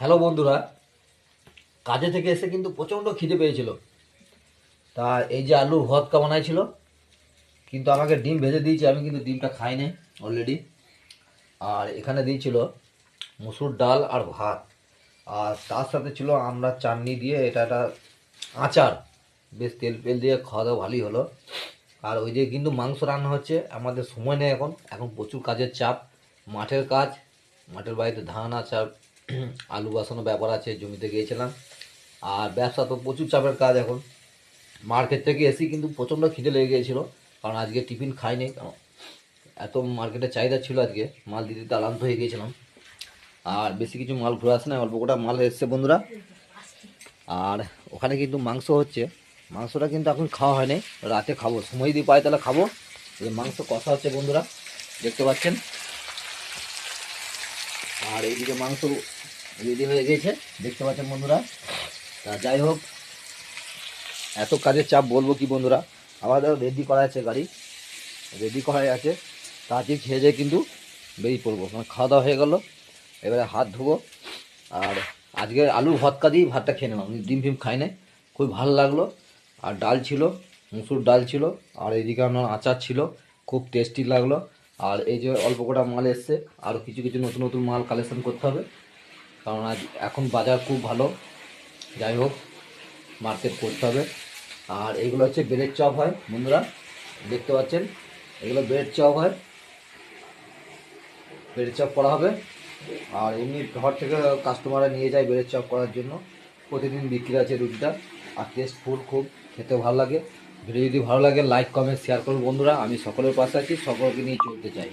Hello বন্ধুরা, কাজে থেকে এসে কিন্তু প্রচণ্ড খিদে পেয়েছিল। তা এই যে আলুর ভর্তা বানাইছিল, কিন্তু আমাকে ডিম ভেজে দিয়েছে, আমি কিন্তু ডিমটা খাই নাই অলরেডি। আর এখানে দিয়েছিল মুসুর ডাল আর ভাত, আর তার সাথে ছিল আমরা চাটনি দিয়ে এটা একটা আচার। বেশ তেল তেল দিয়ে খাওয়া দাওয়া ভালোই হলো। আর ওই যে কিন্তু মাংস রান্না হচ্ছে, আমাদের সময় নেই এখন, এখন প্রচুর কাজের চাপ, মাঠের কাজ, মাঠের বাড়িতে ধান আছে আর আলু বাসানো ব্যাপার আছে, জমিতে গিয়েছিলাম। আর ব্যবসা তো প্রচুর চাপের কাজ এখন। মার্কেট থেকে এসেই কিন্তু প্রচণ্ড খিদে লেগে গিয়েছিলো, কারণ আজকে টিফিন খাইনি, কারণ এত মার্কেটে চাহিদা ছিল, আজকে মাল দিতে দিতে আলান্ত হয়ে গিয়েছিলাম। আর বেশি কিছু মাল ঘুরে আসে না, অল্প কটা মাল এসছে বন্ধুরা। আর ওখানে কিন্তু মাংস হচ্ছে, মাংসটা কিন্তু এখন খাওয়া হয়নি, রাতে খাবো, সময় যদি পাই তাহলে খাবো। এই মাংস কষা হচ্ছে বন্ধুরা, দেখতে পাচ্ছেন। আর এইদিকে মাংস রেডি হয়ে গেছে, দেখতে পাচ্ছেন বন্ধুরা। তা যাই হোক, এত কাজের চাপ বলবো কি বন্ধুরা। আমাদের রেডি করা আছে, গাড়ি রেডি করা আছে, তাড়াতাড়ি খেয়ে যেয়ে কিন্তু বেরিয়ে পড়বো। আমার খাওয়া দাওয়া হয়ে গেলো, এবারে হাত ধোবো। আর আজকে আলু ভর্তা দিয়ে ভাতটা খেয়ে নিলাম, ডিম ফিম খাই না, খুব ভালো লাগলো। আর ডাল ছিল, মুসুর ডাল ছিল, আর এইদিকে আমার আচার ছিল, খুব টেস্টি লাগলো। আর এই যে অল্প কটা মাল এসছে, আরও কিছু কিছু নতুন নতুন মাল কালেকশন করতে হবে, কারণ আজ এখন বাজার খুব ভালো। যাই হোক, মার্কেট করতে হবে। আর এগুলো হচ্ছে ব্রেড চপ হয় বন্ধুরা, দেখতে পাচ্ছেন, এগুলো ব্রেড চপ হয়, ব্রেড চপ করা হবে। আর এমনি ঘর থেকে কাস্টমাররা নিয়ে যায় ব্রেড চপ করার জন্য, প্রতিদিন বিক্রি আছে রুটিটা। আর টেস্টফুল, খুব খেতে ভালো লাগে। ভিডিও যদি ভালো লাগে লাইক কমেন্ট শেয়ার করুন বন্ধুরা, আমি সকলের পাশে আছি, সকলকে নিয়ে চলতে চাই।